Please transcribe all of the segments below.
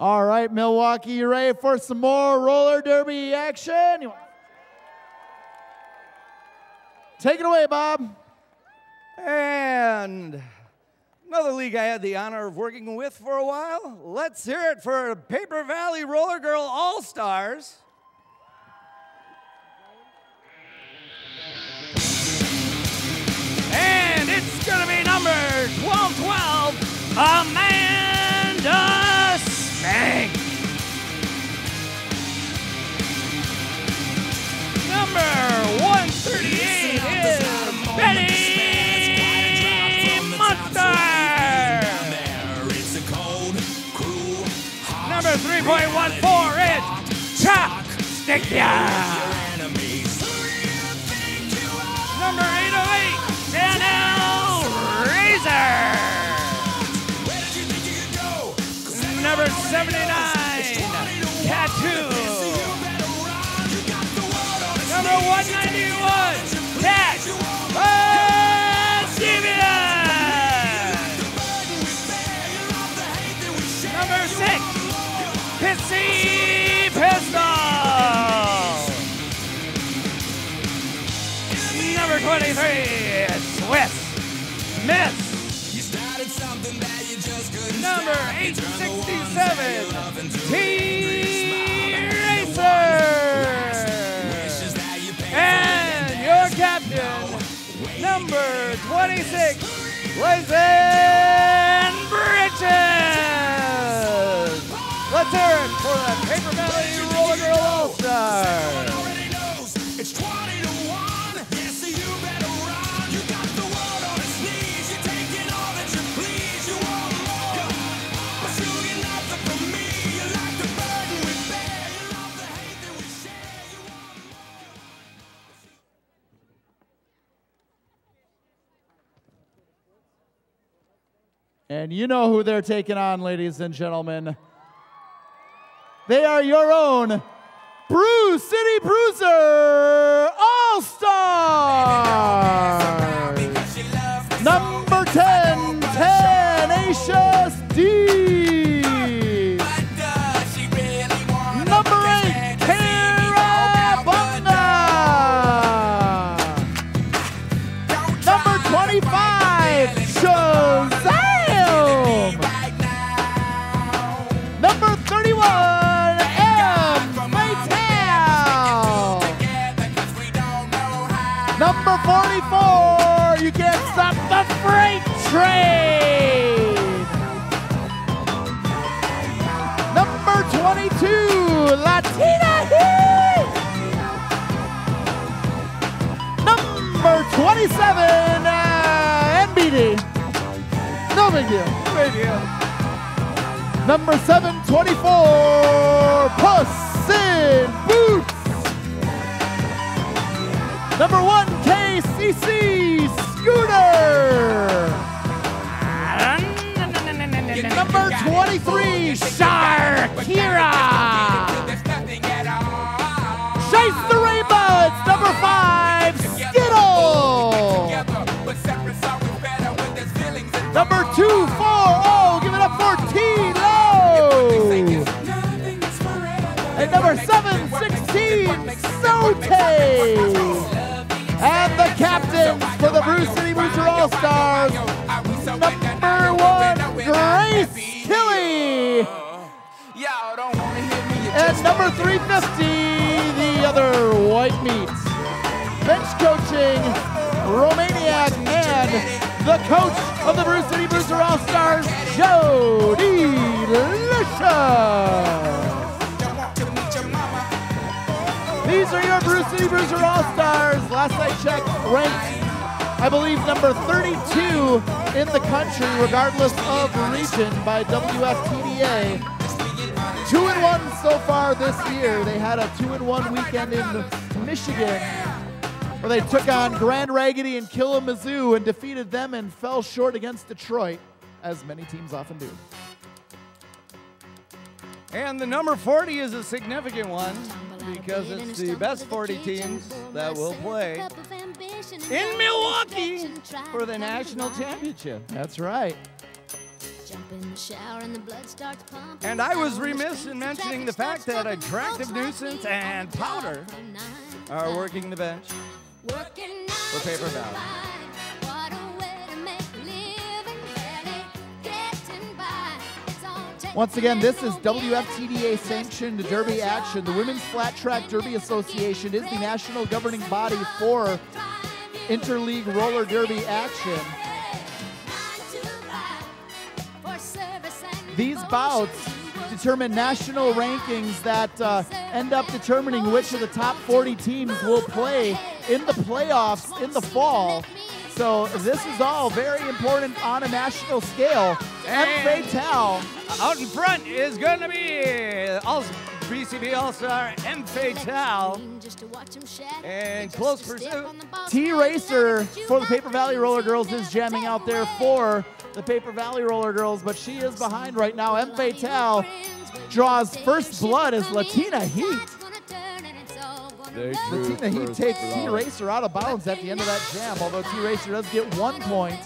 All right, Milwaukee, you ready for some more roller derby action? Take it away, Bob. And another league I had the honor of working with for a while. Let's hear it for Paper Valley Roller Girl All-Stars. And it's going to be number 1212, Amanda Spank. Number 138 is Betty Munster. Number 3.14 is Chuck Stickia. Number 808, Danielle Razor. Number 79, Tattoo. Number 191, Cat Stevia. Number 6, Pissy Pistol. Number 23, Swiss Miss. Number 867, T-Racer. And your captain, number 26, Blazin' Bridges. Let's hear it for the Paper Valley Roller Girl All-Stars. And you know who they're taking on, ladies and gentlemen. They are your own Brewcity Bruiser All-Stars. Number 10, Tenacious D. Number 8, Kara Bunga. Number 25, Shazam. Number 31, M. Maytal. Number 44, you can't stop the freight train. Number 22, Latina Heat. Number 27, NBD. No big deal. Big deal. Number 724, Puss in Boots. Number 1, KCC Scooter. Number 23, Sharkira. Chase the Raybuds. Number 5, Skittle. Number 240, give it up for T-Lo. And number 716, Sote. And the captain for the Brewcity Bruiser All-Stars, number 1, Grace Killy. And number 350, the other white meat. Bench coaching, Romaniac, and the coach of the Brewcity Bruiser All-Stars, Joe Delicious. These are your Brewcity Bruiser All-Stars. Last I checked, ranked, I believe, number 32 in the country, regardless of region, by WFTDA. 2-1 so far this year. They had a 2-1 weekend in Michigan, where they took on Grand Raggedy and Kalamazoo and defeated them and fell short against Detroit, as many teams often do. And the number 40 is a significant one because it's the best 40 teams that will play in Milwaukee for the national championship. That's right. And I was remiss in mentioning the fact that Attractive Nuisance and Powder are working the bench for Paper Valley. Once again, this is WFTDA sanctioned derby action. The Women's Flat Track Derby Association is the national governing body for interleague roller derby action. These bouts determine national rankings that end up determining which of the top 40 teams will play in the playoffs in the fall. So this is all very important on a national scale. M. Fatale. Out in front is going to be BCB All-Star M. Fatale. And close pursuit. T-Racer for the Paper Valley Roller Girls is jamming out there for the Paper Valley Roller Girls, but she is behind right now. M. Fatale draws first blood as Latina Heat. Latina Heat takes T-Racer out of bounds at the end of that jam, although T-Racer does get 1 point.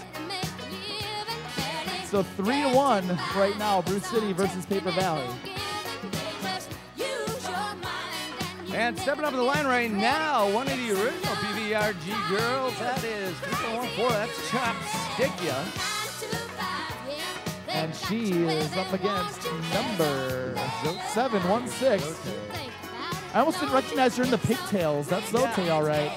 So 3-1 right now, Brewcity versus Paper Valley. And stepping up to the line right now, one of the original PVRG girls, that is 3-1-4, that's Chopstickia. And she is up against number 716. I almost didn't recognize her in the pigtails. That's Zote, all right.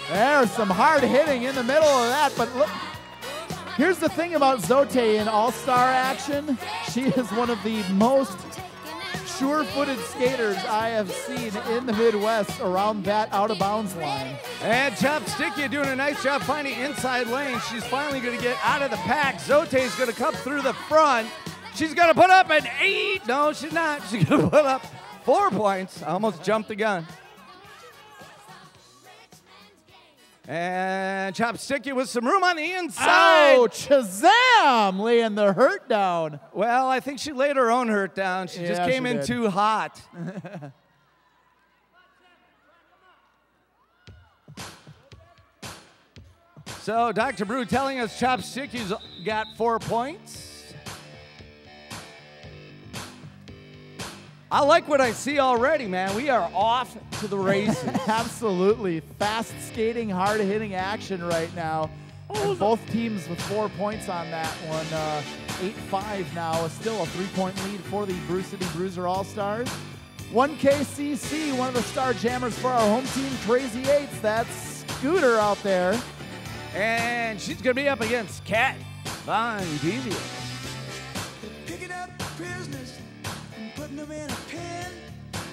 There's some hard hitting in the middle of that, but look. Here's the thing about Zote in all-star action. She is one of the most sure-footed skaters I have seen in the Midwest around that out-of-bounds line. And Chopstickia doing a nice job finding inside lane. She's finally going to get out of the pack. Zote is going to come through the front. She's going to put up an 8. No, she's not. She's going to put up 4 points. I almost jumped the gun. And Chopstickia with some room on the inside. Oh, Shazam! Laying the hurt down. Well, I think she laid her own hurt down. She just came in too hot. So Dr. Brew telling us Chopstickia's got 4 points. I like what I see already, man. We are off to the races. Absolutely. Fast skating, hard hitting action right now. And both teams with 4 points on that one. 8-5 now. Still a 3-point lead for the Brewcity Bruiser All-Stars. 1KCC, one of the star jammers for our home team, Crazy Eights. That's Scooter out there. And she's going to be up against Kat Von Devious. Picking up prisoners and putting them in a pen.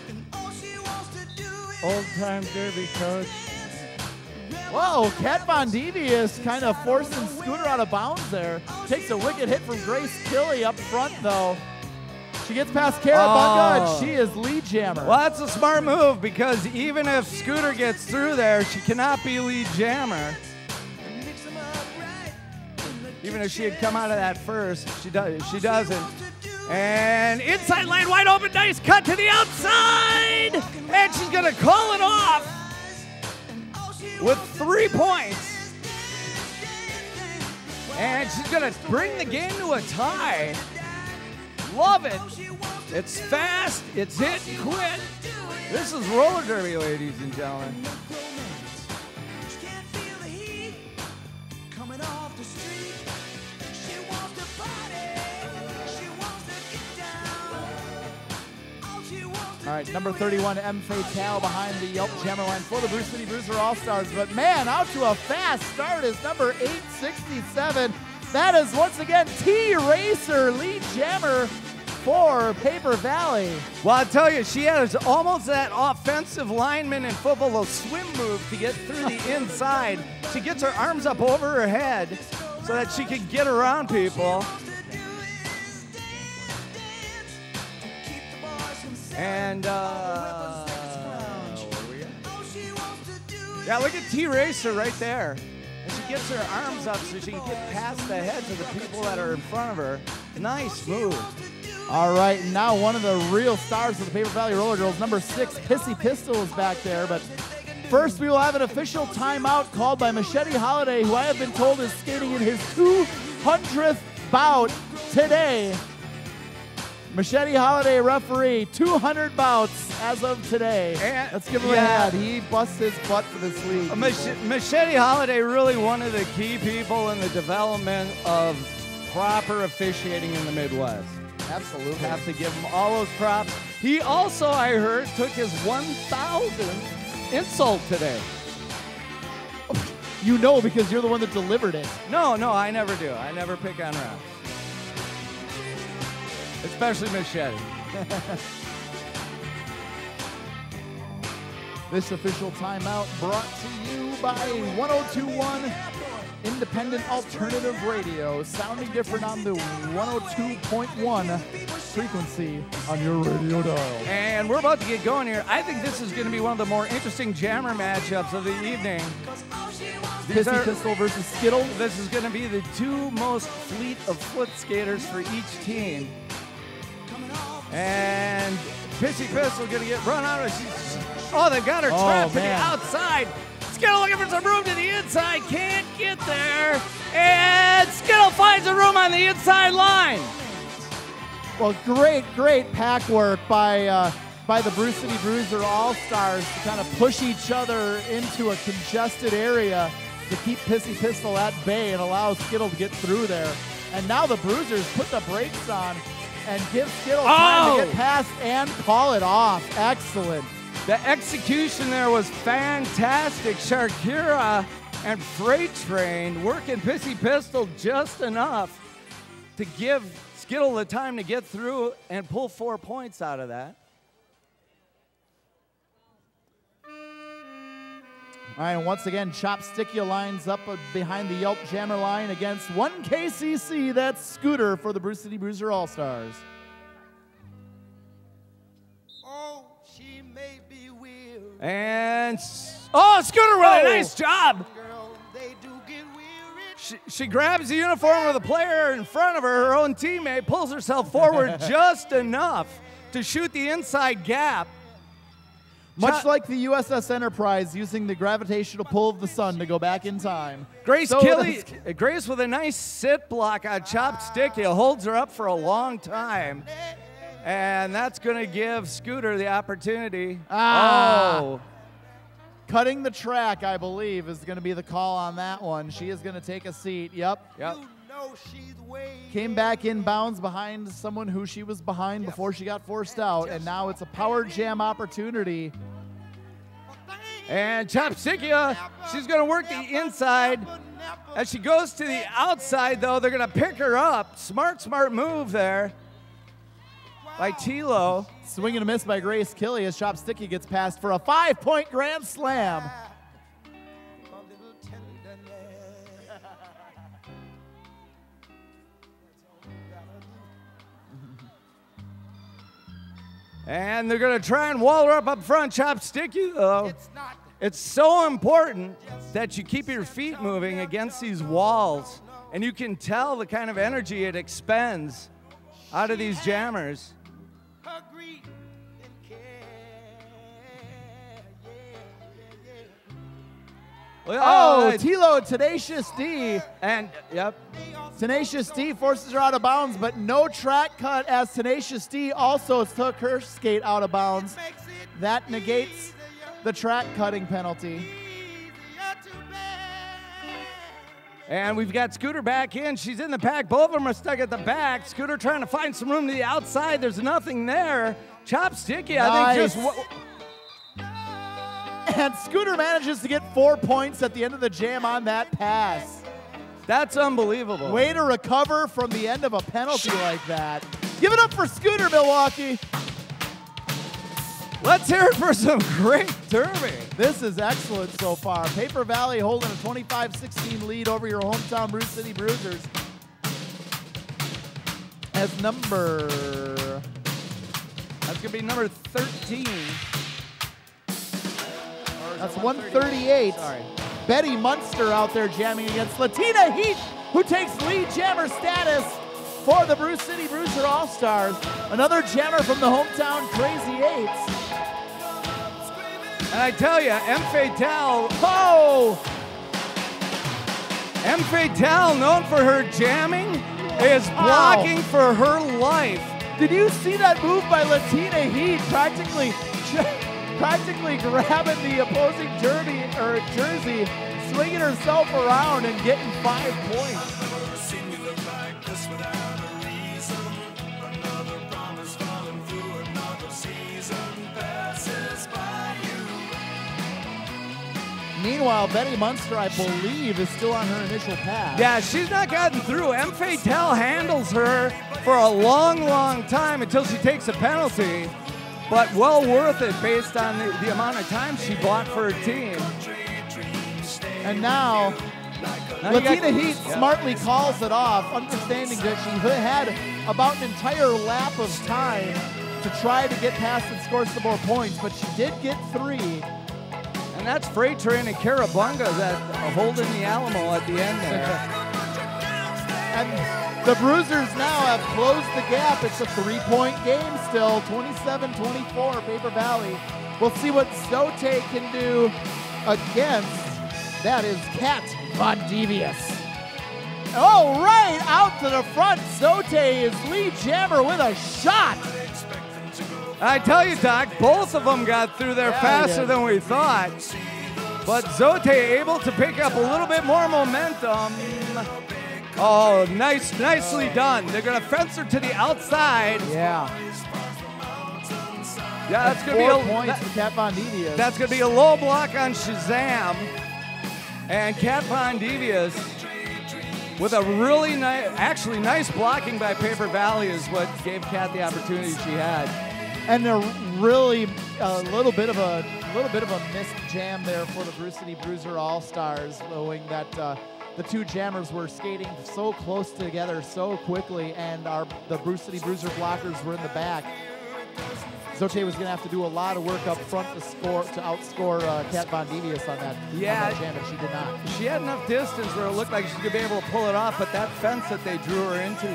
And all she wants to do is Old-time derby coach. Whoa, Kat Von Devious kind of forcing Scooter out of bounds there. Takes a wicked hit from Grace Tilley up front, though. She gets past Kara Bunga, and she is lead jammer. Well, that's a smart move, because even if Scooter gets through there, she cannot be lead jammer. Even if she had come out of that first, she doesn't. And inside lane wide open, nice cut to the outside! And she's gonna call it off with 3 points. And she's gonna bring the game to a tie. Love it. It's fast, it's hit, quit. This is roller derby, ladies and gentlemen. All right, number 31, M. Fatale behind the Yelp jammer line for the Brewcity Bruiser All-Stars. But man, out to a fast start is number 867. That is once again T-Racer, lead jammer for Paper Valley. Well, I tell you, she has almost that offensive lineman in football, a swim move to get through the inside. She gets her arms up over her head so that she can get around people. And, yeah, look at T-Racer right there. And she gets her arms up so she can get past the heads of the people that are in front of her. Nice move. All right, and now one of the real stars of the Paper Valley Roller Girls, number 6, Pissy Pistol, is back there, but First, we will have an official timeout called by Machete Holiday, who I have been told is skating in his 200th bout today. Machete Holiday, referee, 200 bouts as of today. And let's give him a hand. He busts his butt for this league. Machete Holiday, really one of the key people in the development of proper officiating in the Midwest. Absolutely. Have to give him all those props. He also, I heard, took his 1,000th insult today. You know, because you're the one that delivered it. No, I never do. I never pick on refs. Especially Machete. This official timeout brought to you by 102.1 Independent Alternative Radio, sounding different on the 102.1 frequency on your radio dial. And we're about to get going here. I think this is going to be one of the more interesting jammer matchups of the evening. Pissy Pistol versus Skittle. This is going to be the two most fleet of foot skaters for each team. And Pissy Pistol going to get run out of. Oh, they've got her trapped to the outside. Skittle looking for some room to the inside. Can't get there. And Skittle finds a room on the inside line. Well, great pack work by the Brewcity Bruiser All-Stars to kind of push each other into a congested area to keep Pissy Pistol at bay and allow Skittle to get through there. And now the Bruisers put the brakes on and give Skittle time to get past and call it off. Excellent. The execution there was fantastic. Shakira and Freight Train working Pissy Pistol just enough to give Skittle the time to get through and pull 4 points out of that. All right, and once again, Chopstickia lines up behind the Yelp Jammer line against 1KCC. That's Scooter for the Brewcity Bruiser All-Stars. Oh, she may be weary. And, Scooter with a nice job. Girl, they do get weary. She grabs the uniform of the player in front of her own teammate, pulls herself forward just enough to shoot the inside gap. Much like the USS Enterprise using the gravitational pull of the sun to go back in time. Grace with a nice sit block on Chopstickia holds her up for a long time. And that's going to give Scooter the opportunity. Cutting the track, I believe, is going to be the call on that one. She is going to take a seat. Yep. Came back inbounds behind someone who she was behind before she got forced out, and now it's a power jam opportunity. And Chopstickia, she's going to work the inside. As she goes to the outside, though, they're going to pick her up. Smart move there by Tilo. Swing and a miss by Grace Killy as Chopstickia gets passed for a 5-point grand slam. And they're going to try and wall her up front. Chopstickia, though, it's so important that you keep your feet moving against these walls. And you can tell the kind of energy it expends out of these jammers. Tilo, Tenacious D. And, Tenacious D forces her out of bounds, but no track cut as Tenacious D also took her skate out of bounds. That negates the track cutting penalty. And we've got Scooter back in. She's in the pack. Both of them are stuck at the back. Scooter trying to find some room to the outside. There's nothing there. Chopstickia, I think just... And Scooter manages to get 4 points at the end of the jam on that pass. That's unbelievable. Way to recover from the end of a penalty like that. Give it up for Scooter, Milwaukee. Let's hear it for some great derby. This is excellent so far. Paper Valley holding a 25-16 lead over your hometown Brewcity Bruisers. As that's going to be number 13. That's 138. Sorry. Betty Munster out there jamming against Latina Heat, who takes lead jammer status for the Brewcity Bruiser All-Stars. Another jammer from the hometown Crazy Eights. And I tell you, M. Fatale, oh! M. Fatale, known for her jamming, is blocking for her life. Did you see that move by Latina Heat, practically grabbing the opposing jersey, swinging herself around and getting 5 points? Meanwhile, Betty Munster, I believe, is still on her initial pass. Yeah, she's not gotten through. M. Fatale handles her for a long, long time until she takes a penalty, but well worth it based on the amount of time she blocked for her team. And now Latina Heat smartly calls it off, understanding that she had about an entire lap of time to try to get past and score some more points, but she did get 3. And that's Freight Train and Carabunga that are holding the Alamo at the end there. And the Bruisers now have closed the gap. It's a 3-point game still, 27-24, Paper Valley. We'll see what Zote can do against, that is Kat Von Devious. Oh, right out to the front, Zote is lead jammer with a shot. I tell you, Doc, both of them got through there faster than we thought. But Zote able to pick up a little bit more momentum. Oh, nicely done. They're going to fence her to the outside. Yeah. Yeah, that's going to be 4 points for Kat Von Devious. That's going to be a low block on Shazam. And Kat Von Devious with a really nice blocking by Paper Valley is what gave Kat the opportunity she had. And a little bit of a missed jam there for the Brewcity Bruiser All-Stars, knowing that the two jammers were skating so close together so quickly, and the Brewcity Bruiser blockers were in the back. Zote was going to have to do a lot of work up front to outscore Kat Von Devious on that jam, and she did not. She had enough distance where it looked like she could be able to pull it off, but that fence that they drew her into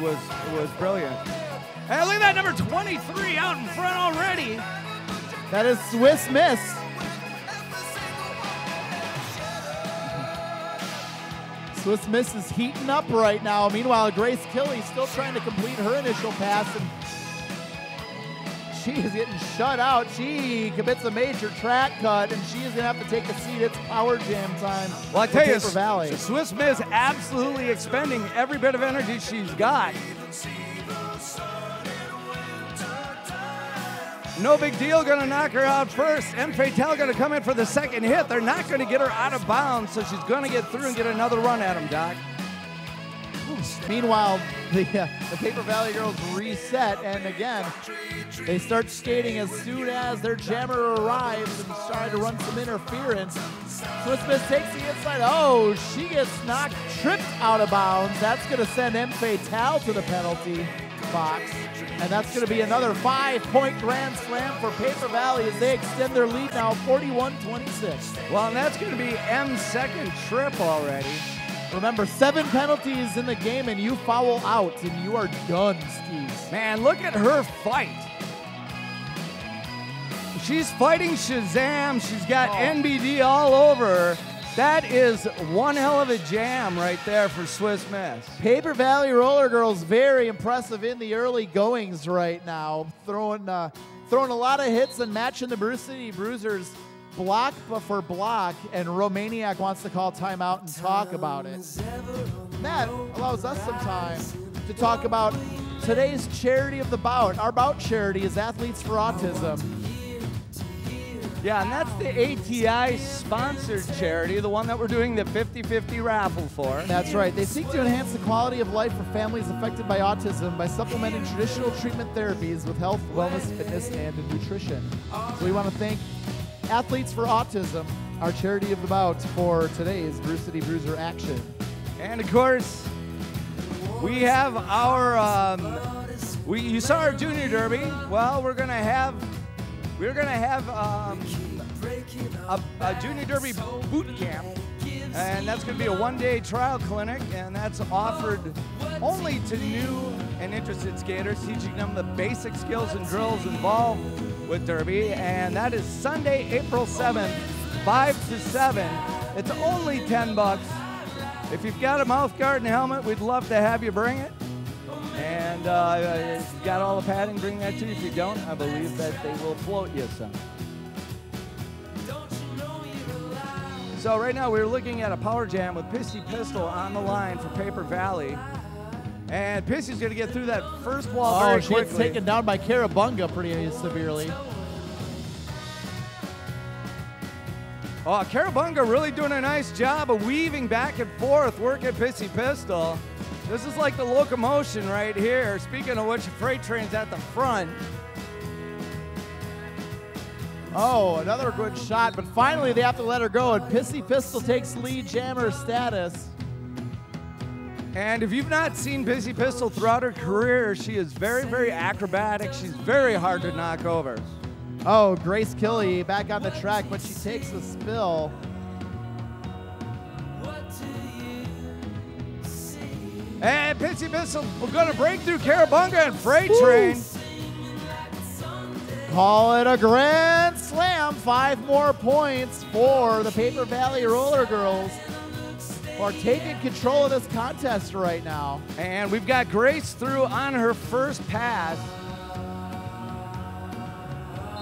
was brilliant. And look at that, number 23 out in front already. That is Swiss Miss. Swiss Miss is heating up right now. Meanwhile, Grace Kelly still trying to complete her initial pass, and she is getting shut out. She commits a major track cut, and she is going to have to take a seat. It's power jam time. Well, I tell you, Paper Valley. Swiss Miss absolutely expending every bit of energy she's got. No big deal, gonna knock her out first. M. Fatale gonna come in for the second hit. They're not gonna get her out of bounds, so she's gonna get through and get another run at him, Doc. Meanwhile, the Paper Valley girls reset, and again, they start skating as soon as their jammer arrives and try to run some interference. Swiss Miss takes the inside. Oh, she gets tripped out of bounds. That's gonna send M. Fatale to the penalty box. And that's going to be another 5-point grand slam for Paper Valley as they extend their lead now 41-26. Well, and that's going to be M's second trip already. Remember, 7 penalties in the game and you foul out and you are done, Skis. Man, look at her fight. She's fighting Shazam. She's got NBD all over her. That is one hell of a jam right there for Swiss Miss. Paper Valley Roller Girls very impressive in the early goings right now, throwing a lot of hits and matching the Brewcity Bruisers block for block, and Romaniac wants to call timeout and talk about it. And that allows us some time to talk about today's charity of the bout. Our bout charity is Athletes for Autism. Yeah, and that's the ATI-sponsored charity, the one that we're doing the 50-50 raffle for. That's right. They seek to enhance the quality of life for families affected by autism by supplementing traditional treatment therapies with health, wellness, fitness, and nutrition. So we want to thank Athletes for Autism, our charity of the bout, for today's Brewcity Bruiser action. And, of course, we have our, you saw our Junior Derby. Well, we're going to have a Junior Derby boot camp, and that's going to be a one-day trial clinic, and that's offered only to new and interested skaters, teaching them the basic skills and drills involved with Derby. And that is Sunday, April 7th, 5 to 7. It's only $10. If you've got a mouth guard and helmet, we'd love to have you bring it. And if you've got all the padding, bring that too. If you don't, I believe that they will float you some. So right now we're looking at a power jam with Pissy Pistol on the line for Paper Valley. And Pissy's going to get through that first wall very quickly. She gets taken down by Carabunga pretty severely. Oh, Carabunga really doing a nice job of weaving back and forth, working Pissy Pistol. This is like the locomotion right here. Speaking of which, freight train's at the front. Oh, another good shot, but finally they have to let her go, and Pissy Pistol takes lead jammer status. And if you've not seen Pissy Pistol throughout her career, she is very, very acrobatic. She's very hard to knock over. Oh, Grace Killy back on the track, but she takes a spill. And Pissy Pistol going to break through Carabunga and freight train. Call it a grand slam. 5 more points for the Paper Valley Roller Girls, who are taking control of this contest right now. And we've got Grace through on her first pass.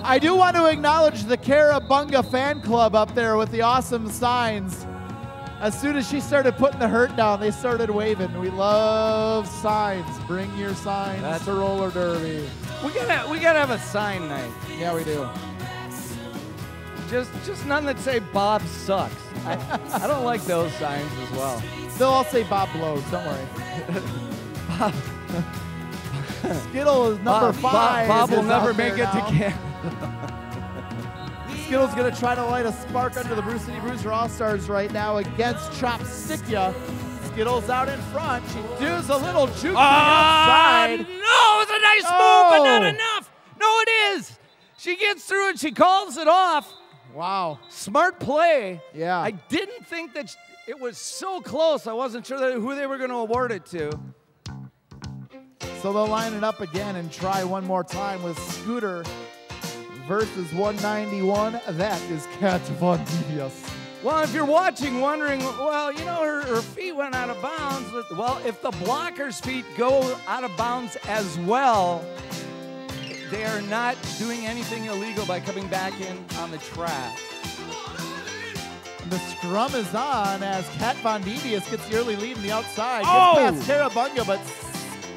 I do want to acknowledge the Carabunga fan club up there with the awesome signs. As soon as she started putting the hurt down, they started waving. We love signs. Bring your signs. That's a roller derby. We gotta have a sign night. Yeah, we do. Just none that say Bob sucks. I don't like those signs as well. They'll all say Bob blows. Don't worry. Bob. Skittle is number 5. Bob will never make it to camp. Skittle's gonna try to light a spark under the Brewcity Bruiser All-Stars right now against Chopstickia. Skittle's out in front. She does a little juke outside. No, it's a nice move, but not enough. No, it is. She gets through and she calls it off. Wow. Smart play. Yeah. I didn't think that it was so close. I wasn't sure who they were going to award it to. So they'll line it up again and try one more time with Scooter versus 191. That is Kat Von Devious. Well, if you're watching, wondering, well, you know, her feet went out of bounds. Well, if the blocker's feet go out of bounds as well, they are not doing anything illegal by coming back in on the track. The scrum is on as Kat Von Devious gets the early lead in the outside. Oh! Gets past Carabunga, but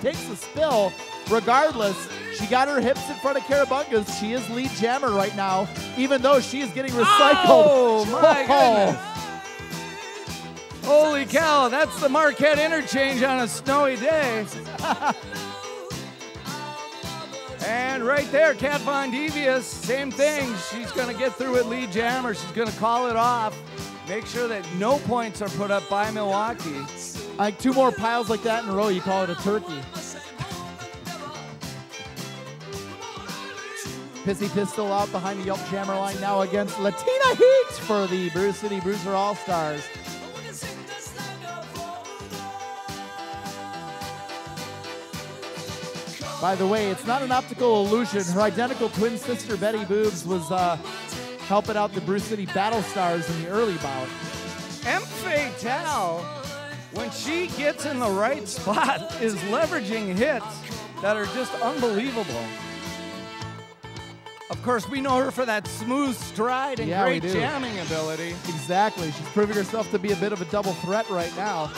takes a spill. Regardless, she got her hips in front of Carabunga's. She is lead jammer right now, even though she is getting recycled. Oh, my goodness. Holy cow, that's the Marquette interchange on a snowy day. And right there, Kat Von Devious, same thing. She's going to get through with lead jammer. She's going to call it off. Make sure that no points are put up by Milwaukee. Like 2 more piles like that in a row, you call it a turkey. Pissy Pistol out behind the Yelp Jammer line now against Latina Heat for the Brewcity Bruiser All-Stars. By the way, it's not an optical illusion. Her identical twin sister, Betty Boobs, was helping out the Brewcity Battle Stars in the early bout. M. Fatale, when she gets in the right spot, is leveraging hits that are just unbelievable. Of course, we know her for that smooth stride and great jamming ability. Exactly. She's proving herself to be a bit of a double threat right now.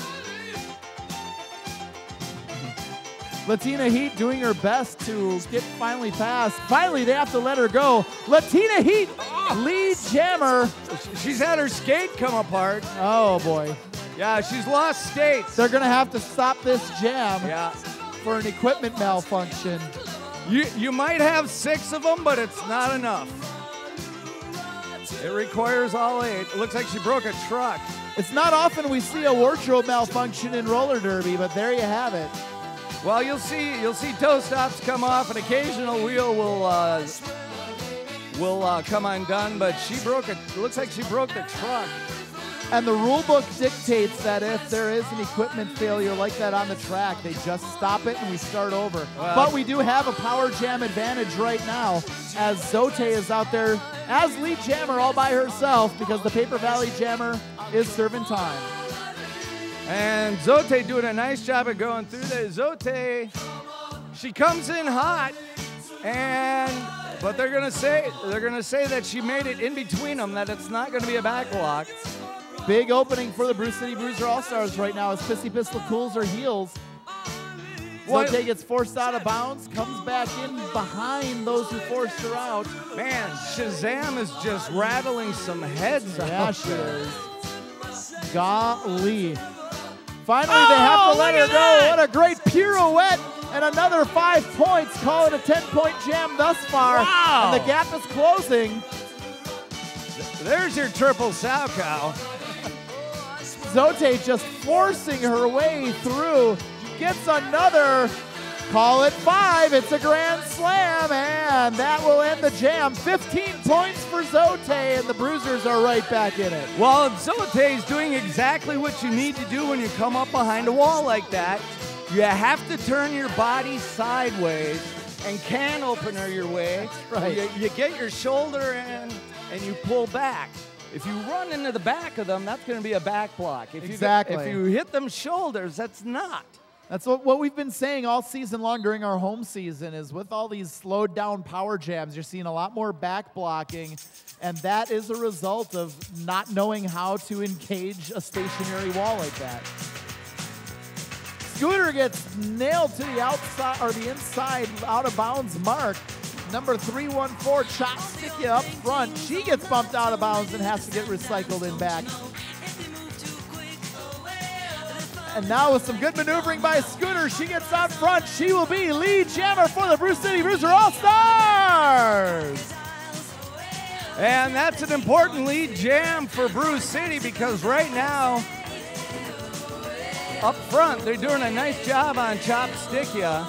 Latina Heat doing her best to get finally past. Finally, they have to let her go. Latina Heat, lead jammer. She's had her skate come apart. Oh, boy. Yeah, she's lost skates. They're going to have to stop this jam for an equipment malfunction. You might have 6 of them, but it's not enough. It requires all 8. It looks like she broke a truck. It's not often we see a wardrobe malfunction in roller derby, but there you have it. Well, you'll see toe stops come off, an occasional wheel will come undone, but it looks like she broke the truck. And the rule book dictates that if there is an equipment failure like that on the track, they just stop it and we start over. But we do have a power jam advantage right now as Zote is out there as lead jammer all by herself because the Paper Valley jammer is serving time. And Zote doing a nice job of going through there. Zote, she comes in hot, but they're gonna say that she made it in between them, that it's not gonna be a back block. Big opening for the Brewcity Bruiser All-Stars right now as Pissy Pistol cools her heels. Zote gets forced out of bounds, comes back in behind those who forced her out. Man, Shazam is just rattling some heads out. She is. Golly. Finally, they have to let her go. What a great pirouette. And another 5 points. Call it a 10-point jam thus far. Wow. And the gap is closing. There's your triple sow cow. Zote just forcing her way through. Gets another. Call it 5. It's a grand slam. And that will end the jam. 15 points for Zote. And the Bruisers are right back in it. Well, Zote is doing exactly what you need to do when you come up behind a wall like that. You have to turn your body sideways and can opener your way. That's right. You get your shoulder in and you pull back. If you run into the back of them, that's going to be a back block. Exactly. If you hit them shoulders, that's not. That's what we've been saying all season long during our home season is with all these slowed down power jams, you're seeing a lot more back blocking, and that is a result of not knowing how to engage a stationary wall like that. Scooter gets nailed to the outside or the inside out of bounds mark. Number 314, Chopstick up front. She gets bumped out of bounds and has to get recycled in back. And now with some good maneuvering by Scooter, she gets out front. She will be lead jammer for the Brewcity Bruiser All-Stars. And that's an important lead jam for Brewcity because right now, up front, they're doing a nice job on Chopstickia.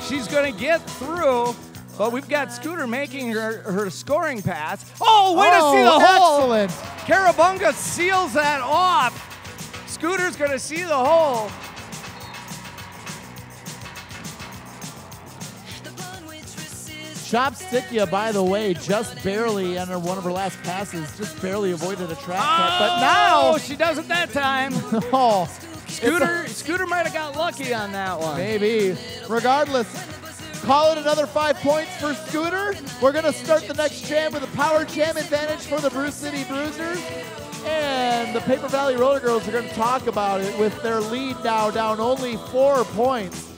She's going to get through, but we've got Scooter making her scoring pass. Oh, way to see the hole. Excellent. Carabunga seals that off. Scooter's going to see the hole. Chopstickia, by the way, just barely, on one of her last passes, just barely avoided a track cut. But now she doesn't that time. Oh, Scooter might have got lucky on that one. maybe. Regardless, call it another 5 points for Scooter. We're going to start the next jam with a power jam advantage for the Brewcity Bruisers. And the Paper Valley Roller Girls are going to talk about it with their lead now down only 4 points.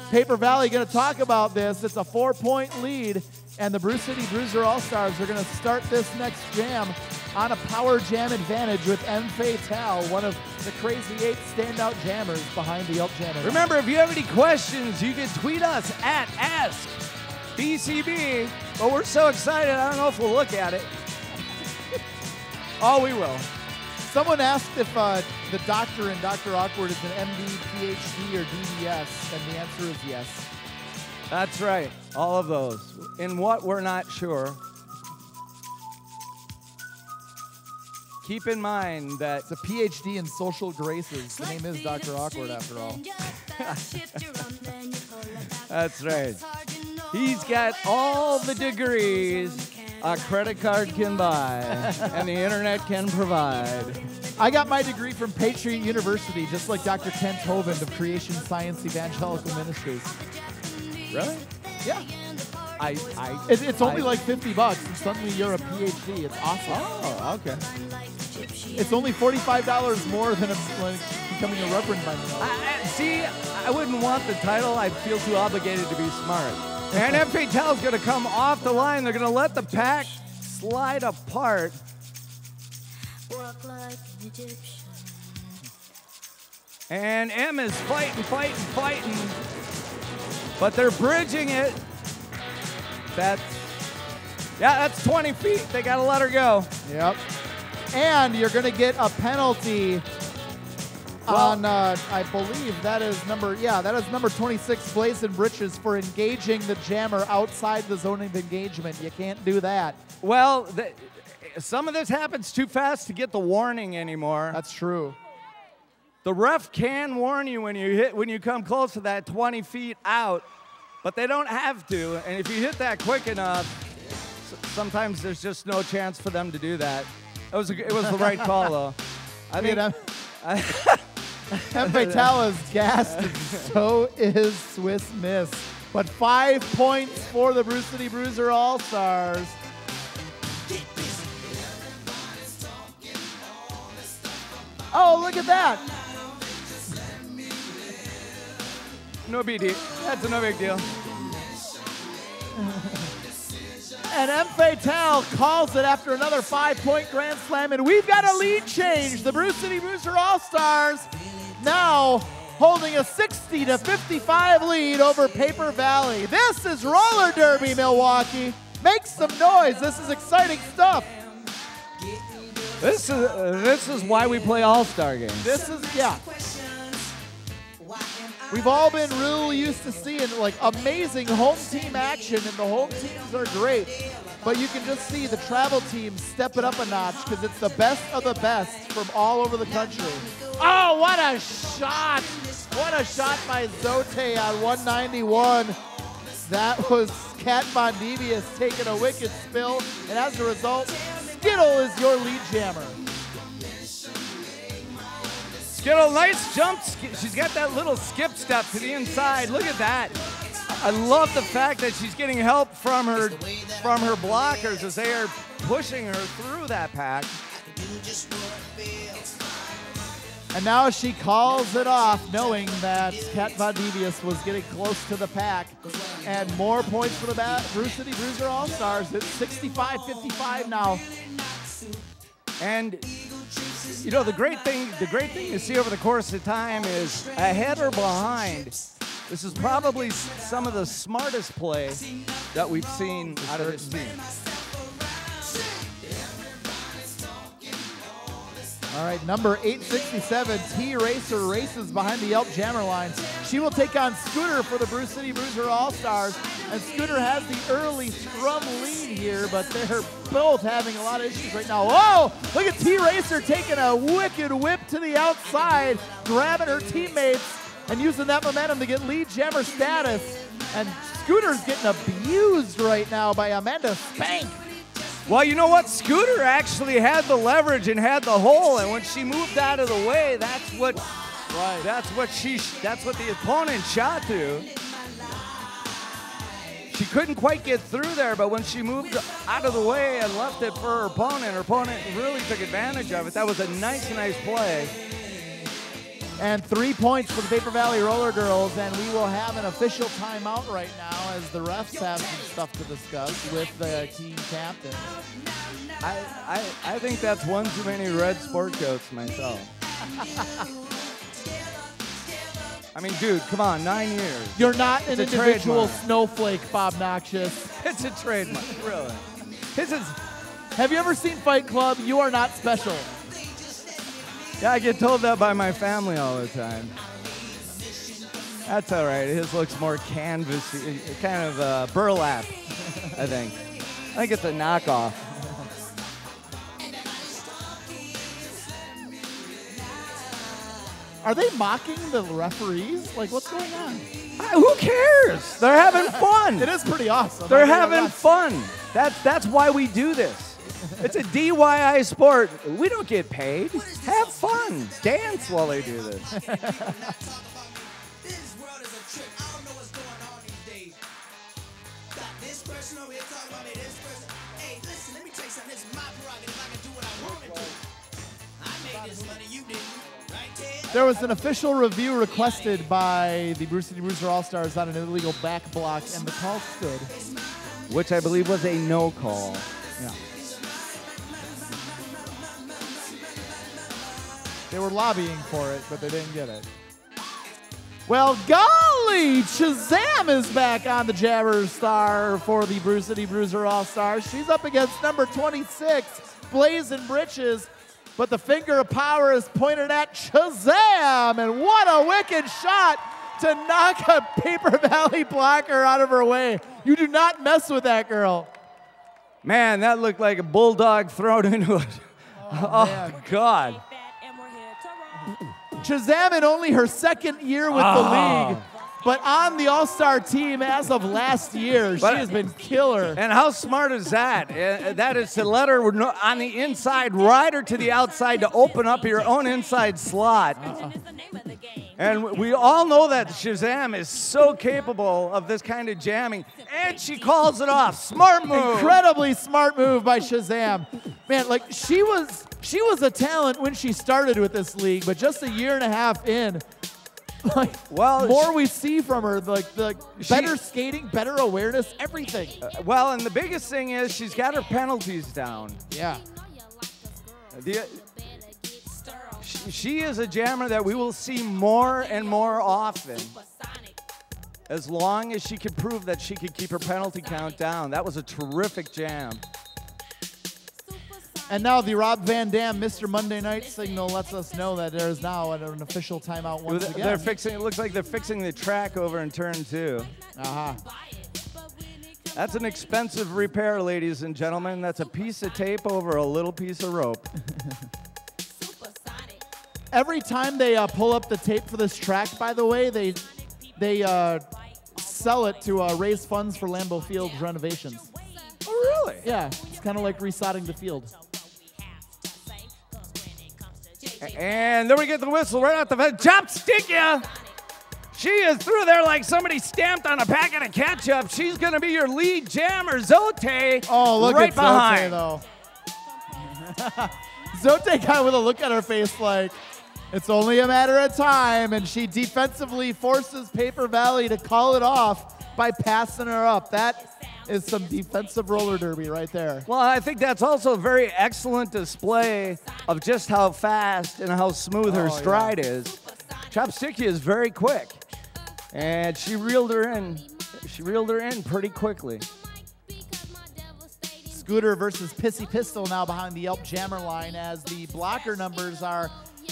Paper Valley going to talk about this. It's a 4-point lead, and the Brewcity Bruiser All-Stars are going to start this next jam on a power jam advantage with M. Fatale, one of the Crazy 8 standout jammers behind the Elk Jammer. Remember, if you have any questions, you can tweet us at AskBCB. But we're so excited, I don't know if we'll look at it. Oh, we will. Someone asked if the doctor in Dr. Awkward is an MD, PhD, or DDS, and the answer is yes. That's right, all of those. In what, we're not sure. Keep in mind that it's a PhD in social graces. The name is Dr. Awkward, after all. That's right. He's got all the degrees a credit card can buy and the internet can provide. I got my degree from Patriot University, just like Dr. Kent Hovind of Creation Science Evangelical Ministries. Really? Yeah. It's only like $50, and suddenly you're a PhD. It's awesome. Oh, okay. It's only $45 more than becoming a reverend by now. See, I wouldn't want the title. I feel too obligated to be smart. And M. Fatale's going to come off the line. They're going to let the pack slide apart. And M is fighting. But they're bridging it. That's 20 feet. They got to let her go. Yep. And you're going to get a penalty on, I believe that is number 26, Blazing Britches, for engaging the jammer outside the zone of engagement. You can't do that. Well, some of this happens too fast to get the warning anymore. That's true. The ref can warn you when you come close to that 20 feet out, but they don't have to. And if you hit that quick enough, sometimes there's just no chance for them to do that. It was the right call, though. I mean, M. Fatale is gassed, and so is Swiss Miss. But 5 points for the Brewcity Bruiser All-Stars. Oh, look at that. No big deal. That's no big deal. And M. Fatale calls it after another 5-point Grand Slam, and we've got a lead change. The Brewcity Bruiser All-Stars now holding a 60-55 lead over Paper Valley. This is Roller Derby, Milwaukee. Make some noise. This is exciting stuff. This is why we play All-Star games. This is, yeah. We've all been really used to seeing like amazing home team action, and the home teams are great. But you can just see the travel teams step it up a notch because it's the best of the best from all over the country. Oh, what a shot! What a shot by Zote on 191. That was Kat Von Devious taking a wicked spill, and as a result, Skittle is your lead jammer. Skittle, nice jump. She's got that little skip step to the inside. Look at that. I love the fact that she's getting help from her blockers as they are pushing her through that pack. And now she calls it off, knowing that Kat Von Devious was getting close to the pack. And more points for the Brewcity Bruiser All-Stars. It's 65-55 now. And you know, the great thing to see over the course of time is ahead or behind. This is probably some of the smartest play that we've seen out of this team. All right, number 867, T-Racer races behind the Yelp Jammer line. She will take on Scooter for the Brewcity Bruiser All-Stars. And Scooter has the early scrum lead here, but they're both having a lot of issues right now. Whoa! Look at T-Racer taking a wicked whip to the outside, grabbing her teammates and using that momentum to get lead jammer status. And Scooter's getting abused right now by Amanda Spank. Well, you know what? Scooter actually had the leverage and had the hole, and when she moved out of the way, that's what the opponent shot to. She couldn't quite get through there, but when she moved out of the way and left it for her opponent really took advantage of it. That was a nice play. And 3 points for the Paper Valley Roller Girls, and we will have an official timeout right now as the refs have some stuff to discuss with the team captains. I think that's one too many red sport coats myself. I mean, dude, come on, 9 years. You're not an individual trademark. Snowflake, Bob Noxious. It's a trademark, really. Have you ever seen Fight Club? You are not special. Yeah, I get told that by my family all the time. That's all right. His looks more canvasy, kind of burlap, I think. I think it's a knockoff. Are they mocking the referees? Like, what's going on? Who cares? They're having fun. It is pretty awesome. They're having fun. That's why we do this. It's a DIY sport. We don't get paid. Have fun. Dance while they do this. This world is a trick. I don't know what's going on these days. Got this person over here talking about me, this person. Hey, listen, let me tell you something. This is my prerogative. I can do what I want to do. I made this money, you didn't. Right, Ted? There was an official review requested by the Brewcity Bruiser All-Stars on an illegal back block, and the call stood. Which I believe was a no call. Yeah. They were lobbying for it, but they didn't get it. Well, golly, Shazam is back on the Jabber Star for the Brewcity Bruiser All-Stars. She's up against number 26, Blazing Britches, but the finger of power is pointed at Shazam, and what a wicked shot to knock a Paper Valley blocker out of her way. You do not mess with that girl. Man, that looked like a bulldog thrown into it. Oh, God. Shazam in only her second year with the league, but on the All-Star team as of last year. She has been killer. And how smart is that? That is to let her on the inside, ride her to the outside to open up your own inside slot. And we all know that Shazam is so capable of this kind of jamming, and she calls it off. Smart move. Incredibly smart move by Shazam. Man, like she was a talent when she started with this league, but just a year and a half in, like, more we see from her, like the better skating, better awareness, everything. Well, and the biggest thing is she's got her penalties down. Yeah. She is a jammer that we will see more and more often, as long as she can prove that she can keep her penalty count down. That was a terrific jam. And now the Rob Van Dam Mr. Monday Night signal lets us know that there is now an official timeout once again. They're fixing. It looks like they're fixing the track over in turn 2. That's an expensive repair, ladies and gentlemen. That's a piece of tape over a little piece of rope. Every time they pull up the tape for this track, by the way, they sell it to raise funds for Lambeau Field's renovations. Oh, really? Yeah, it's kind of like resodding the field. And then we get the whistle right out the fence. Chopstick ya! She is through there like somebody stamped on a packet of ketchup. She's going to be your lead jammer, Zote. Oh, look right at behind. Zote, though. Zote got with a look at her face like, it's only a matter of time, and she defensively forces Paper Valley to call it off by passing her up. That is some defensive roller derby right there. Well, I think that's also a very excellent display of just how fast and how smooth her stride is. Chopsticky is very quick, and she reeled her in. She reeled her in pretty quickly. Scooter versus Pissy Pistol now behind the Yelp Jammer line as the blocker numbers are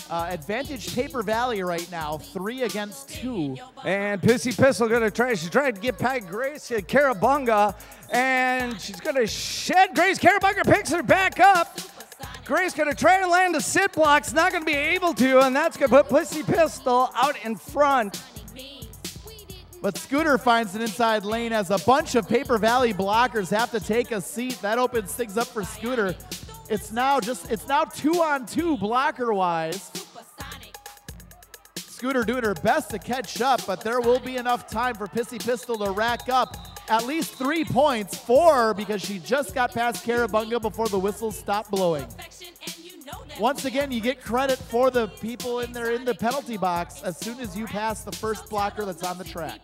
advantage Paper Valley right now, 3 against 2. And Pissy Pistol gonna try. She tried to get past Grace Carabunga, and she's gonna shed. Grace Carabunga picks her back up. Grace gonna try and land a sit block. Not gonna be able to, and that's gonna put Pissy Pistol out in front. But Scooter finds an inside lane as a bunch of Paper Valley blockers have to take a seat. That opens things up for Scooter. It's now 2-on-2 blocker-wise. Scooter doing her best to catch up, but there will be enough time for Pissy Pistol to rack up at least 3 points, 4 because she just got past Carabunga before the whistle stopped blowing. Once again, you get credit for the people in there in the penalty box as soon as you pass the first blocker that's on the track.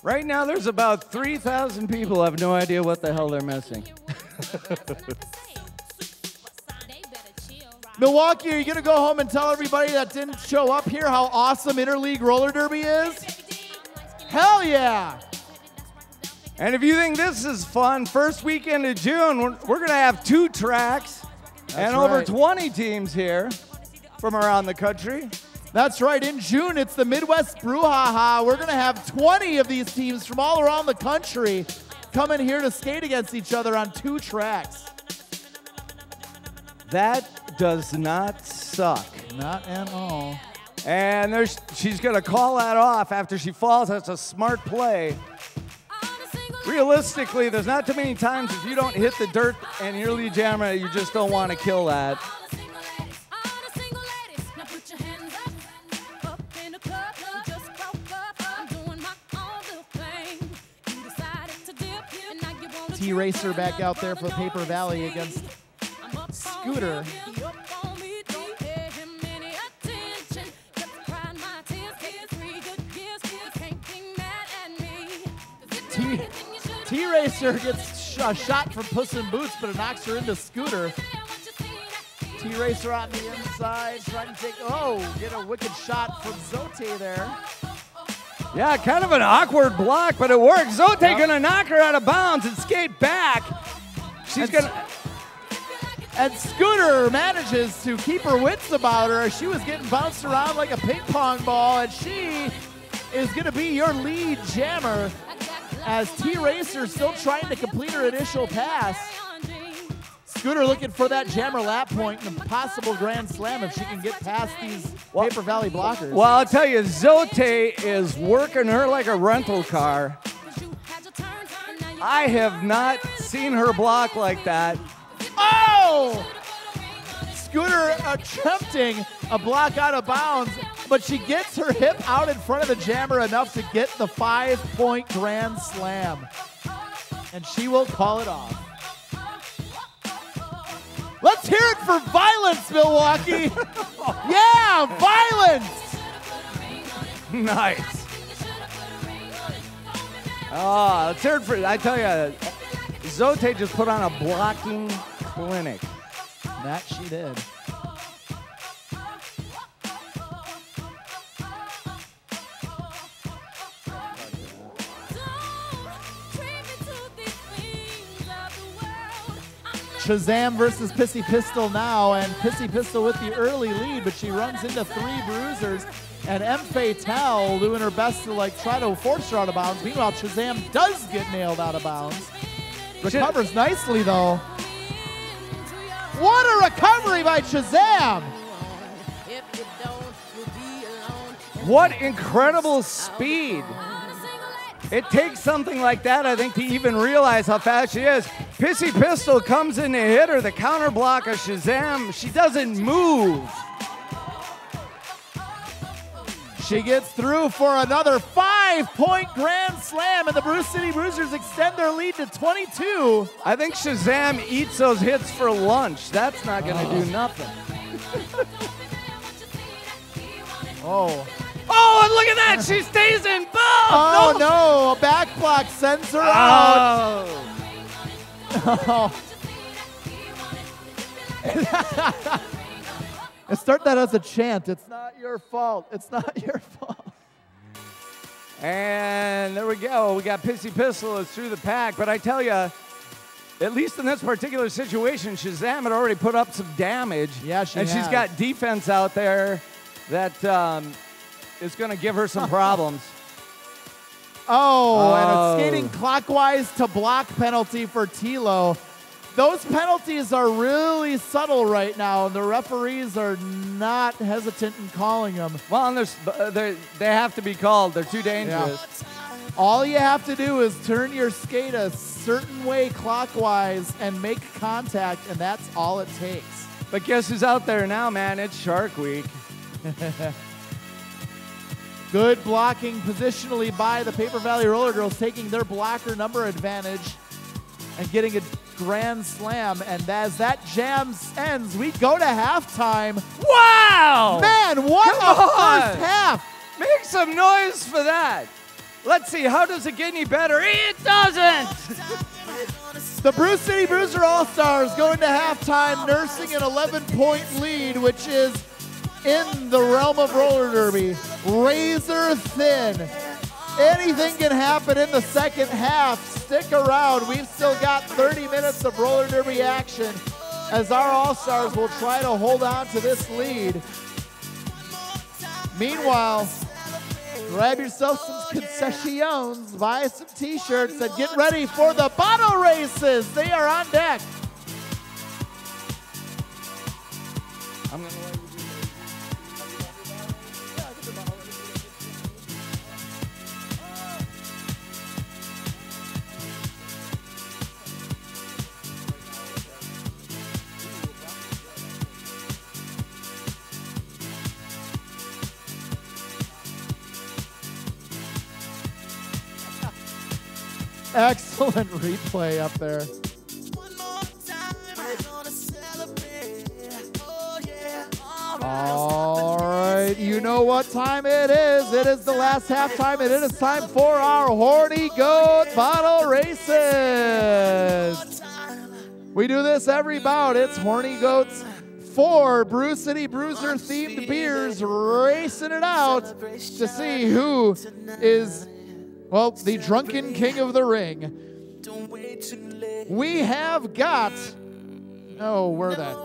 Right now, there's about 3,000 people who have no idea what the hell they're missing. Milwaukee, are you going to go home and tell everybody that didn't show up here how awesome Interleague Roller Derby is? Hell yeah! And if you think this is fun, first weekend of June, we're going to have 2 tracks and over 20 teams here from around the country. That's right. In June, it's the Midwest Brouhaha. We're going to have 20 of these teams from all around the country coming here to skate against each other on 2 tracks. That does not suck. Not at all. And she's going to call that off after she falls. That's a smart play. Realistically, there's not too many times if you don't hit the dirt and your lead jammer, you just don't want to kill that. T-Racer back out there for Paper Valley against Scooter. T-Racer gets a shot from Puss in Boots, but it knocks her into Scooter. T-Racer on the inside, trying to get a wicked shot from Zote there. Yeah, kind of an awkward block, but it works. Zote gonna knock her out of bounds and skate back. And Scooter manages to keep her wits about her. She was getting bounced around like a ping pong ball, and she is gonna be your lead jammer as T-Racer still trying to complete her initial pass. Scooter looking for that jammer lap point and a possible grand slam if she can get past these Paper Valley blockers. Well, I'll tell you, Zote is working her like a rental car. I have not seen her block like that. Oh! Scooter attempting a block out of bounds, but she gets her hip out in front of the jammer enough to get the 5-point grand slam. And she will call it off. Let's hear it for Violence, Milwaukee. Yeah, Violence. Nice. Oh, let's hear it for, I tell you, Zote just put on a blocking clinic. That she did. Shazam versus Pissy Pistol now, and Pissy Pistol with the early lead, but she runs into 3 bruisers, and M. Fatale doing her best to try to force her out of bounds. Meanwhile, Shazam does get nailed out of bounds. Recovers nicely though. What a recovery by Shazam! What incredible speed. It takes something like that, I think, to even realize how fast she is. Pissy Pistol comes in to hit her. The counter block of Shazam, she doesn't move. She gets through for another 5-point grand slam, and the Brewcity Bruisers extend their lead to 22. I think Shazam eats those hits for lunch. That's not going to do nothing. Oh. Oh, and look at that. She stays in both. Oh, no. A back block sends her out. Oh. Start that as a chant. It's not your fault. It's not your fault. And there we go. We got Pissy Pistol is through the pack. But I tell you, at least in this particular situation, Shazam had already put up some damage. Yeah, she has. And she's got defense out there that is going to give her some problems. Oh, and a skating clockwise to block penalty for Tilo. Those penalties are really subtle right now, and the referees are not hesitant in calling them. Well, and they have to be called. They're too dangerous. Yeah. All you have to do is turn your skate a certain way clockwise and make contact, and that's all it takes. But guess who's out there now, man? It's Shark Week. Good blocking positionally by the Paper Valley Roller Girls, taking their blocker number advantage and getting a grand slam. And as that jam ends, we go to halftime. Wow! Man, what a first half! Make some noise for that. Let's see, how does it get any better? It doesn't! The Brewcity Bruiser All-Stars going to halftime, nursing an 11-point lead, which is in the realm of roller derby. Razor thin. Anything can happen in the second half. Stick around. We've still got 30 minutes of roller derby action as our All-Stars will try to hold on to this lead. Meanwhile, grab yourself some concessions, buy some t-shirts, and get ready for the bottle races. They are on deck. I'm going to let you do Excellent replay up there. All right, you know what time it is. It is the last halftime, and it is time for our Horny Goat Bottle Races. We do this every bout. It's Horny Goats, 4 Brewcity Bruiser themed beers racing it out to see who is, well, the drunken king of the ring. We have got, oh, where that?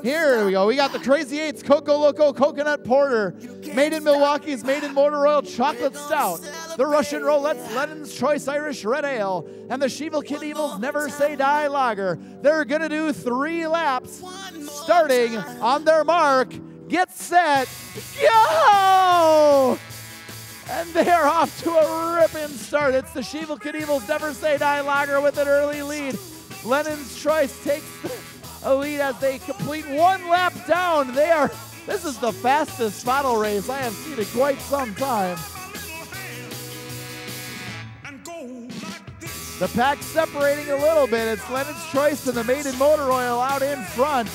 Here we go. We got the Crazy Eights Coco Loco Coconut Porter, made in Milwaukee's Made in Motor Oil Chocolate Stout, the Russian Roulette's Lennon's Choice Irish Red Ale, and the Sheevil Kid Evil's Never Say Die Lager. They're going to do 3 laps, starting on their mark. Get set, go! And they are off to a ripping start. It's the Sheevil Kid Evil's Never Say Die Lager with an early lead. Lennon's Choice takes a lead as they complete 1 lap down. This is the fastest bottle race I have seen in quite some time. The pack separating a little bit. It's Lennon's Choice and the Made in Motor Oil out in front.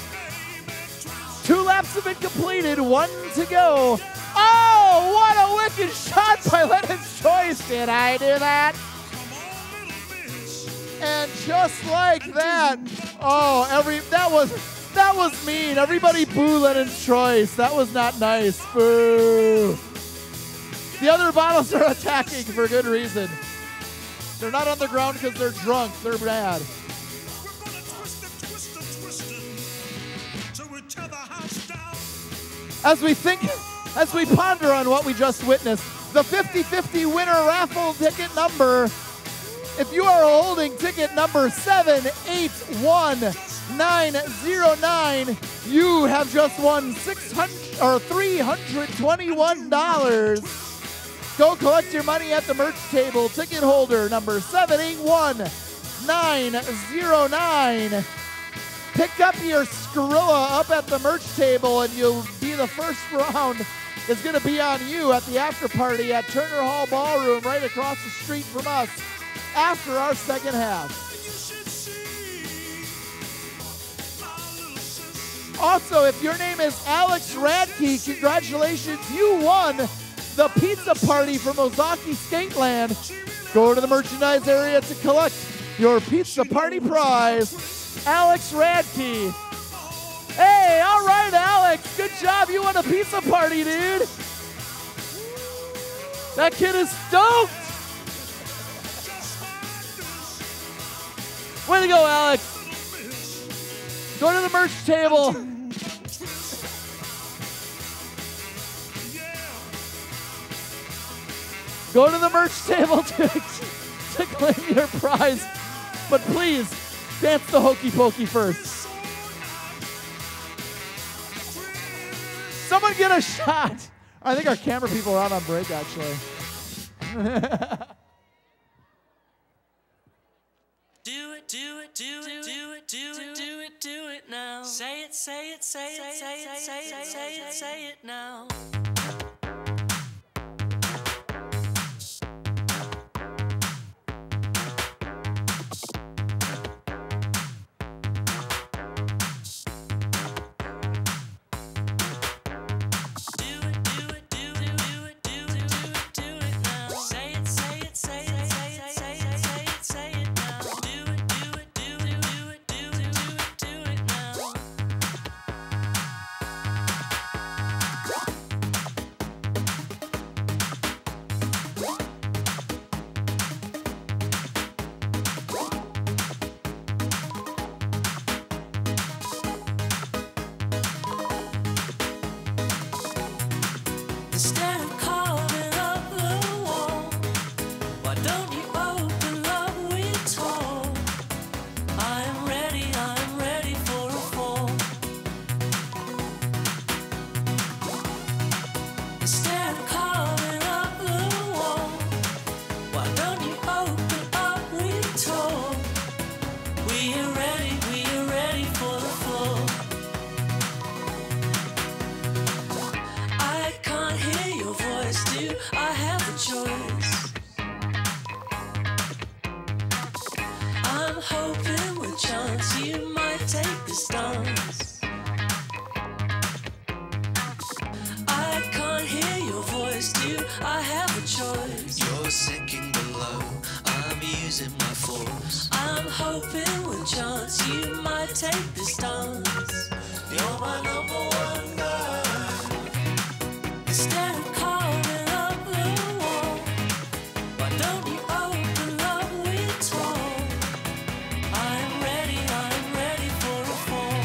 2 laps have been completed, 1 to go. Oh, what a wicked shot by Lennon's Choice. Did I do that? And just like that, oh, that was mean. Everybody boo Lennon's Choice. That was not nice. Boo. The other bottles are attacking for good reason. They're not on the ground because they're drunk. They're bad. As we ponder on what we just witnessed, the 50-50 winner raffle ticket number, if you are holding ticket number 781909, you have just won $321. Go collect your money at the merch table. Ticket holder number 781909. Pick up your Skrilla up at the merch table, and you'll be the first round is going to be on you at the after party at Turner Hall Ballroom right across the street from us after our second half. Also, if your name is Alex Radke, congratulations, you won the pizza party from Ozaki Skateland. Go to the merchandise area to collect your pizza party prize. Alex Radke. Hey, all right, Alex. Good job. You won a pizza party, dude. That kid is stoked. Way to go, Alex. Go to the merch table. Go to the merch table to claim your prize. But please, dance the hokey pokey first. Someone get a shot. I think our camera people are out on break, actually. Do it, do it, do it, do it, do it, do it, do it now. Say it, say it, say it, say it, say it, say it, say it now. Instead of carving up the wall, why don't you open up with tall? I'm ready for a fall. Instead of carving up the wall, why don't you open up with tall? We're ready for the fall. I can't hear your voice, do I have a choice? I'm hoping with chance you might take the stance. I can't hear your voice, do I have a choice? You're sinking below, I'm using my force. I'm hoping with chance you might take the stance. You're my number one guy. Instead of carving up the wall, why don't you open up with tall? I'm ready for a fall.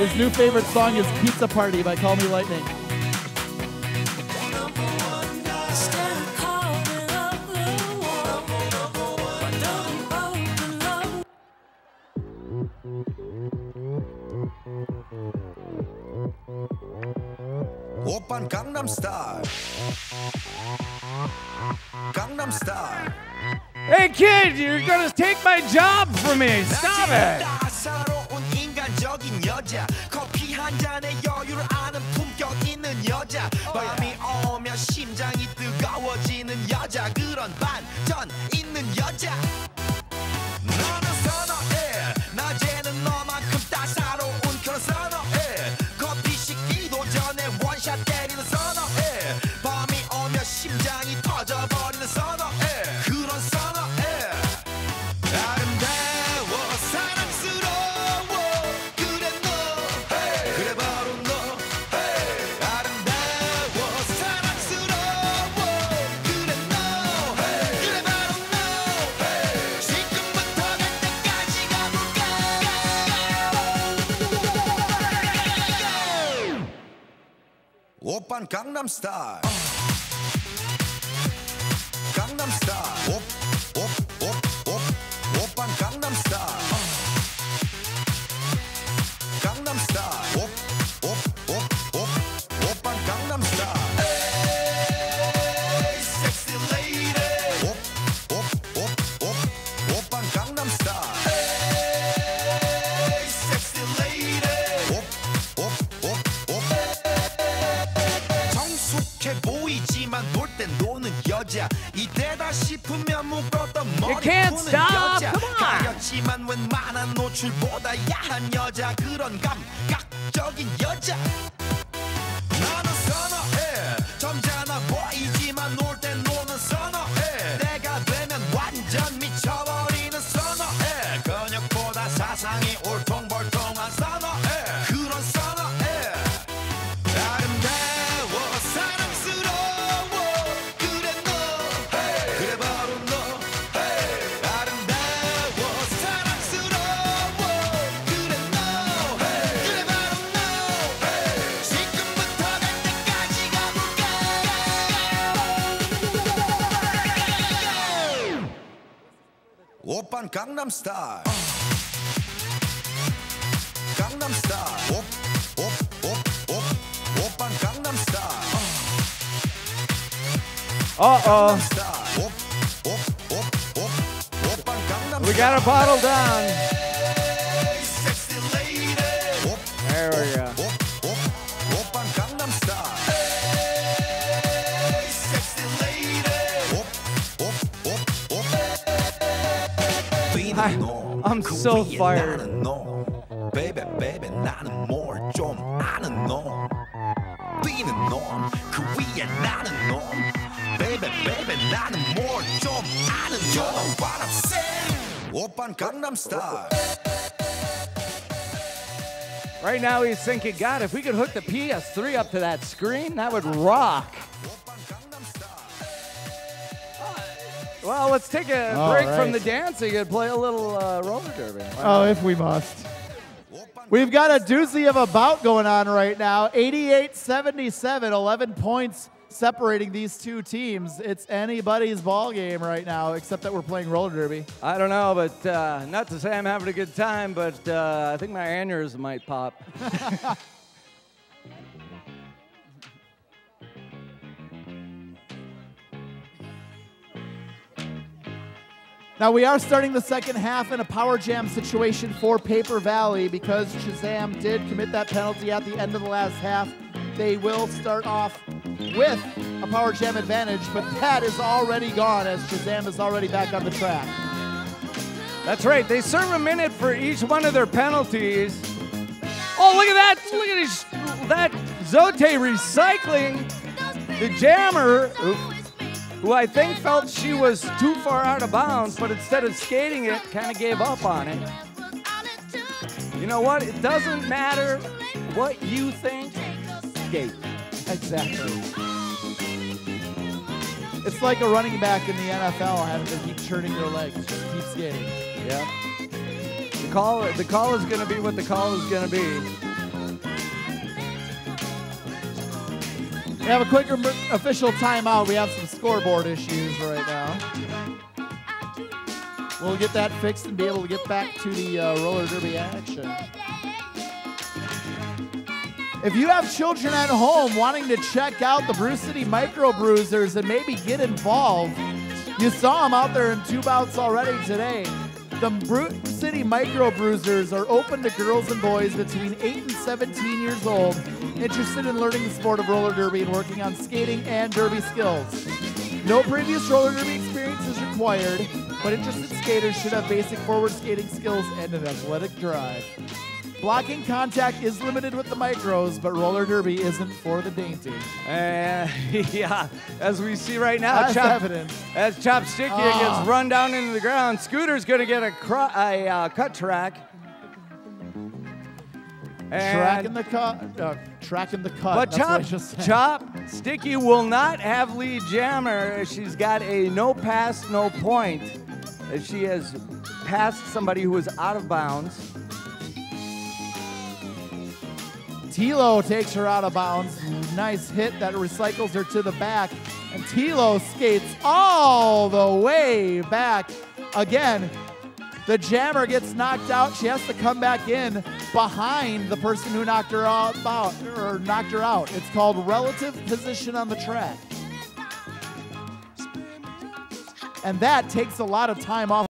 His new favorite song is Pizza Party by Call Me Lightning. 오빤 강남스타일 강남스타일 Hey kid, you're gonna take my job from me. Stop it. 따사로운 인간적인 여자 커피 한 잔에 여유를 아는 품격 있는 여자 밤이 오면 심장이 뜨거워지는 여자 그런 반전 있는 여자 너는 선어해 낮에는 너만큼 따사로운 그런 선어해 커피 식기도 전에 원샷 때리는 선어해 밤이 오면 심장이 터져버리는 선어해 그런 선어해 아름다워 사랑스러워 그래 너 그래 바로 너 아름다워 사랑스러워 그래 너 그래 바로 너 지금부터 갈 때까지 가볼까 오빤 강남스타일 강남스타일 오빤 강남스타일 강남스타일 오빤 강남스타일 에이 섹시 레이디 오빤 강남스타일 에이 섹시 레이디 성숙해 보이지만 놀 땐 노는 여자 이때다 싶으면 묶었던 머리 can't 푸는 stop. 여자 Come on. 가렸지만 웬만한 노출보다 야한 여자 그런 감각적인 여자 나는 선어해 점잖아 보이지만 놀 땐 노는 선어해 내가 되면 완전 미쳐버리는 선어해 근육보다 사상이 울퉁불퉁한 선어해 그런 선어해 아름다워 사랑스러워 그래 너 그래 바로 너 아름다워 사랑스러워 그래 너 그래 바로 너 지금부터 갈 때까지 가볼까 오빤 강남스타일 강남스타일 오빤 강남스타일 Uh-oh. 오빤 강남스타일 We got a bottle down. 섹시 레이디 There we go. 오빤 강남스타일 섹시 레이디 I'm so fired. Baby, baby, 나는 뭘 좀 아는 놈. 뛰는 놈, 그 위에 나는 놈. Baby, baby, 나는 뭘 좀 아는 놈. You know what I'm saying? 오빤 강남스타일. Right now he's thinking, God, if we could hook the PS3 up to that screen, that would rock. 오빤 강남스타일. Well, let's take a All break right. from the dancing and play a little roller derby. Oh, if we must. We've got a doozy of a bout going on right now. 88-77, 11 points separating these two teams. It's anybody's ball game right now, except that we're playing roller derby. I don't know, but not to say I'm having a good time, but I think my aneurysm might pop. Now, we are starting the second half in a power jam situation for Paper Valley because Shazam did commit that penalty at the end of the last half. They will start off with a power jam advantage, but that is already gone as Shazam is already back on the track. That's right. They serve a minute for each one of their penalties. Oh, look at that. Look at that Zote recycling the jammer, who I think felt she was too far out of bounds, but instead of skating it, kind of gave up on it. You know what? It doesn't matter what you think. Skate. Exactly. It's like a running back in the NFL having to keep turning their legs, just keep skating. Yeah. The call is going to be what the call is going to be. have a quick official timeout. We have some scoreboard issues right now. We'll get that fixed and be able to get back to the roller derby action. If you have children at home wanting to check out the Brewcity Microbruisers and maybe get involved, you saw them out there in 2 bouts already today. The Brewcity Microbruisers are open to girls and boys between 8 and 17 years old interested in learning the sport of roller derby and working on skating and derby skills. No previous roller derby experience is required, but interested skaters should have basic forward skating skills and an athletic drive. Blocking contact is limited with the micros, but roller derby isn't for the dainty. Yeah, as we see right now, That's evident. As Chopsticky gets run down into the ground, Scooter's going to get a cut track. Tracking the cut. Tracking the cut. But That's Chopsticky will not have lead jammer. She's got a no pass, no point. She has passed somebody who was out of bounds. Tilo takes her out of bounds. Nice hit that recycles her to the back. And Tilo skates all the way back. Again, the jammer gets knocked out. She has to come back in behind the person who knocked her out. It's called relative position on the track. And that takes a lot of time off.